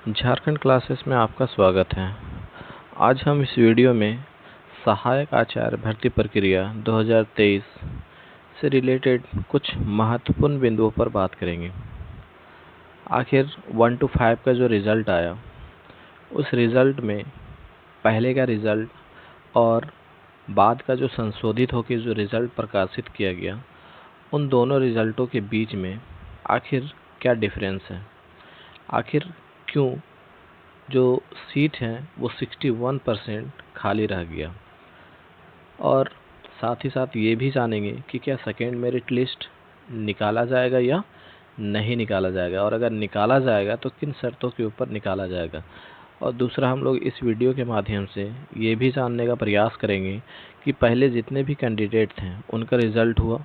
Jharkhand classes में आपका स्वागत है। आज हम इस वीडियो में सहायक आचार्य भर्ती प्रक्रिया 2023 से रिलेटेड कुछ महत्वपूर्ण बिंदुओं पर बात करेंगे। आखिर 1 to 5 का जो रिज़ल्ट आया, उस रिज़ल्ट में पहले का रिज़ल्ट और बाद का जो संशोधित होकर जो रिज़ल्ट प्रकाशित किया गया, उन दोनों रिज़ल्टों के बीच में आखिर क्या डिफरेंस है, आखिर क्यों जो सीट है वो 61% खाली रह गया, और साथ ही साथ ये भी जानेंगे कि क्या सेकेंड मेरिट लिस्ट निकाला जाएगा या नहीं निकाला जाएगा, और अगर निकाला जाएगा तो किन शर्तों के ऊपर निकाला जाएगा। और दूसरा, हम लोग इस वीडियो के माध्यम से ये भी जानने का प्रयास करेंगे कि पहले जितने भी कैंडिडेट थे उनका रिज़ल्ट हुआ,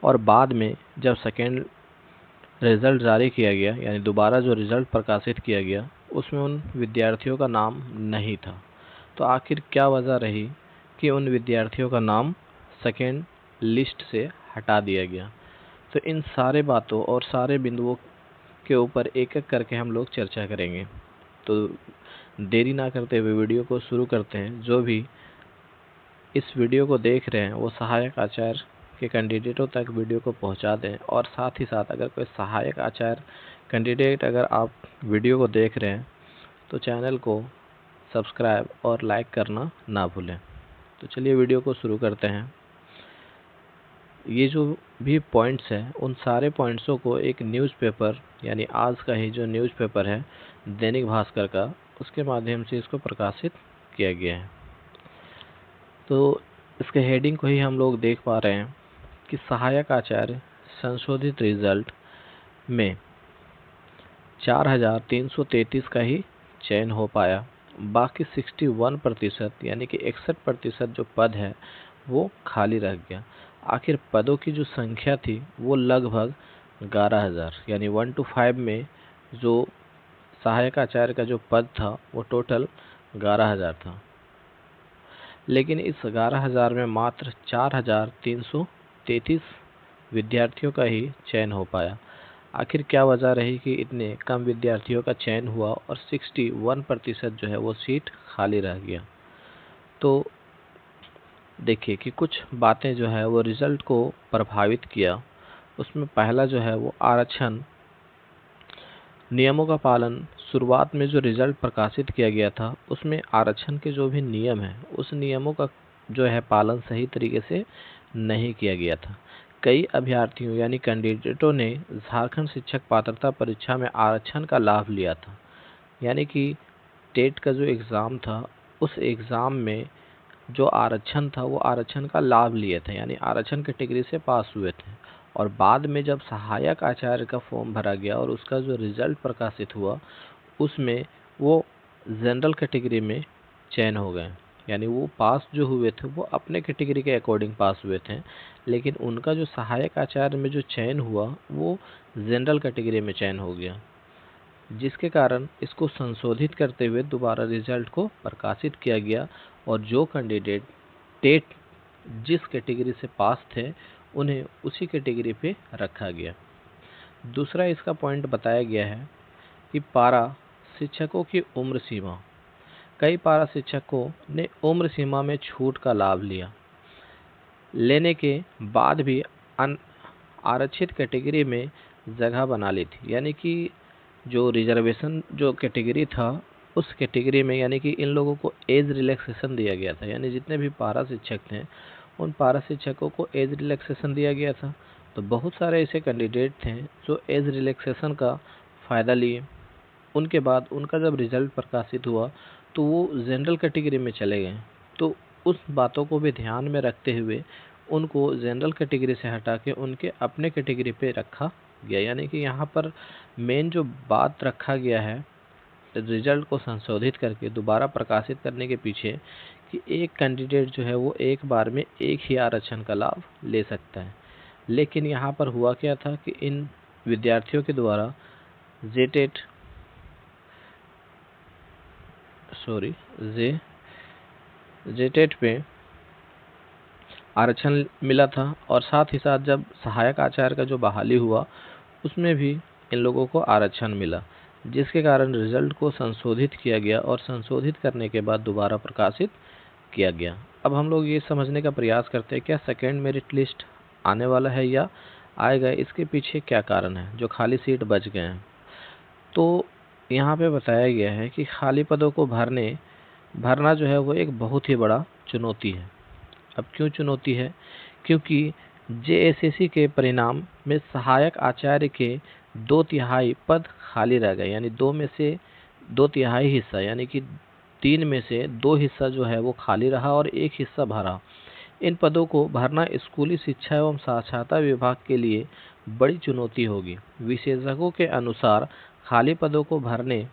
और बाद में जब सेकेंड रिज़ल्ट जारी किया गया, यानी दोबारा जो रिज़ल्ट प्रकाशित किया गया, उसमें उन विद्यार्थियों का नाम नहीं था। तो आखिर क्या वजह रही कि उन विद्यार्थियों का नाम सेकेंड लिस्ट से हटा दिया गया। तो इन सारे बातों और सारे बिंदुओं के ऊपर एक एक करके हम लोग चर्चा करेंगे। तो देरी ना करते हुए वीडियो को शुरू करते हैं। जो भी इस वीडियो को देख रहे हैं वो सहायक आचार्य के कैंडिडेटों तक वीडियो को पहुंचा दें, और साथ ही साथ अगर कोई सहायक आचार्य कैंडिडेट अगर आप वीडियो को देख रहे हैं तो चैनल को सब्सक्राइब और लाइक करना ना भूलें। तो चलिए वीडियो को शुरू करते हैं। ये जो भी पॉइंट्स हैं, उन सारे पॉइंट्सों को एक न्यूज़पेपर, यानी आज का ही जो न्यूज़पेपर है दैनिक भास्कर का, उसके माध्यम से इसको प्रकाशित किया गया है। तो इसके हेडिंग को ही हम लोग देख पा रहे हैं कि सहायक आचार्य संशोधित रिजल्ट में 4333 का ही चयन हो पाया। बाकी 61% यानी कि 61% जो पद है वो खाली रह गया। आखिर पदों की जो संख्या थी वो लगभग 11,000, यानी 1 to 5 में जो सहायक आचार्य का जो पद था वो टोटल 11,000 था, लेकिन इस 11,000 में मात्र 4,333 विद्यार्थियों का ही चयन हो पाया। आखिर क्या वजह रही कि इतने कम विद्यार्थियों का चयन हुआ और 61% जो है वो सीट खाली रह गया। तो देखिए कि कुछ बातें जो है वो रिज़ल्ट को प्रभावित किया। उसमें पहला जो है वो आरक्षण नियमों का पालन। शुरुआत में जो रिज़ल्ट प्रकाशित किया गया था उसमें आरक्षण के जो भी नियम हैं, उस नियमों का जो है पालन सही तरीके से नहीं किया गया था। कई अभ्यर्थियों यानी कैंडिडेटों ने झारखंड शिक्षक पात्रता परीक्षा में आरक्षण का लाभ लिया था, यानी कि टेट का जो एग्ज़ाम था उस एग्ज़ाम में जो आरक्षण था वो आरक्षण का लाभ लिए थे, यानी आरक्षण कैटेगरी से पास हुए थे। और बाद में जब सहायक आचार्य का फॉर्म भरा गया और उसका जो रिज़ल्ट प्रकाशित हुआ, उसमें वो जनरल कैटेगरी में चयन हो गए, यानी वो पास जो हुए थे वो अपने कैटेगरी के अकॉर्डिंग पास हुए थे, लेकिन उनका जो सहायक आचार्य में जो चयन हुआ वो जनरल कैटेगरी में चयन हो गया, जिसके कारण इसको संशोधित करते हुए दोबारा रिज़ल्ट को प्रकाशित किया गया, और जो कैंडिडेट टेट जिस कैटेगरी से पास थे उन्हें उसी कैटेगरी पे रखा गया। दूसरा इसका पॉइंट बताया गया है कि पारा शिक्षकों की उम्र सीमा। कई पारा शिक्षकों ने उम्र सीमा में छूट का लाभ लेने के बाद भी आरक्षित कैटेगरी में जगह बना ली थी, यानी कि जो रिजर्वेशन जो कैटेगरी था उस कैटेगरी में, यानी कि इन लोगों को एज रिलैक्सेशन दिया गया था, यानी जितने भी पारा शिक्षक थे उन पारा शिक्षकों को एज रिलैक्सेशन दिया गया था। तो बहुत सारे ऐसे कैंडिडेट थे जो एज रिलैक्सेशन का फ़ायदा लिए। उनके बाद उनका जब रिज़ल्ट प्रकाशित हुआ तो वो जनरल कैटेगरी में चले गए। तो उस बातों को भी ध्यान में रखते हुए उनको जनरल कैटेगरी से हटा के उनके अपने कैटेगरी पे रखा गया, यानी कि यहाँ पर मेन जो बात रखा गया है रिज़ल्ट को संशोधित करके दोबारा प्रकाशित करने के पीछे, कि एक कैंडिडेट जो है वो एक बार में एक ही आरक्षण का लाभ ले सकता है। लेकिन यहाँ पर हुआ क्या था कि इन विद्यार्थियों के द्वारा जेटेट पे आरक्षण मिला था, और साथ ही साथ जब सहायक आचार्य का जो बहाली हुआ उसमें भी इन लोगों को आरक्षण मिला। जिसके कारण रिजल्ट को संशोधित किया गया और संशोधित करने के बाद दोबारा प्रकाशित किया गया। अब हम लोग ये समझने का प्रयास करते हैं क्या सेकेंड मेरिट लिस्ट आने वाला है या आएगा, इसके पीछे क्या कारण है जो खाली सीट बच गए हैं। तो यहाँ पे बताया गया है कि खाली पदों को भरना जो है वो एक बहुत ही बड़ा चुनौती है। अब क्यों चुनौती है? क्योंकि जेएसएससी के परिणाम में सहायक आचार्य के 2/3 पद खाली रह गए, यानी 2 में से 2/3 हिस्सा, यानी कि 3 में से 2 हिस्सा जो है वो खाली रहा और 1 हिस्सा भरा। इन पदों को भरना स्कूली शिक्षा एवं साक्षरता विभाग के लिए बड़ी चुनौती होगी। विशेषज्ञों के अनुसार खाली पदों को भरने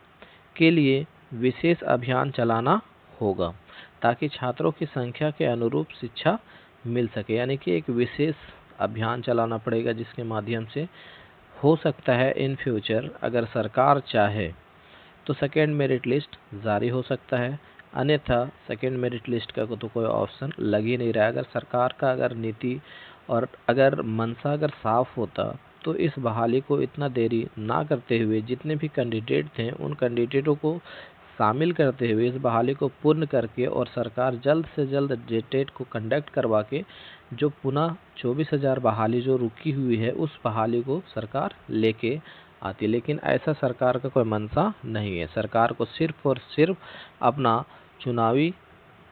के लिए विशेष अभियान चलाना होगा ताकि छात्रों की संख्या के अनुरूप शिक्षा मिल सके, यानी कि एक विशेष अभियान चलाना पड़ेगा जिसके माध्यम से हो सकता है इन फ्यूचर अगर सरकार चाहे तो सेकेंड मेरिट लिस्ट जारी हो सकता है, अन्यथा सेकेंड मेरिट लिस्ट का तो कोई ऑप्शन लग ही नहीं रहा है। अगर सरकार का अगर नीति और अगर मंशा अगर साफ होता तो इस बहाली को इतना देरी ना करते हुए जितने भी कैंडिडेट थे उन कैंडिडेटों को शामिल करते हुए इस बहाली को पूर्ण करके और सरकार जल्द से जल्द टेट को कंडक्ट करवा के जो पुनः 24,000 बहाली जो रुकी हुई है उस बहाली को सरकार लेके आती। लेकिन ऐसा सरकार का कोई मंशा नहीं है। सरकार को सिर्फ और सिर्फ अपना चुनावी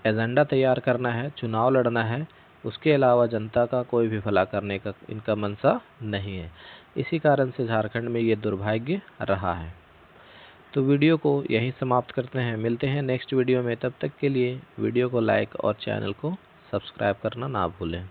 एजेंडा तैयार करना है, चुनाव लड़ना है, उसके अलावा जनता का कोई भी भला करने का इनका मंशा नहीं है। इसी कारण से झारखंड में ये दुर्भाग्य रहा है। तो वीडियो को यहीं समाप्त करते हैं, मिलते हैं नेक्स्ट वीडियो में। तब तक के लिए वीडियो को लाइक और चैनल को सब्सक्राइब करना ना भूलें।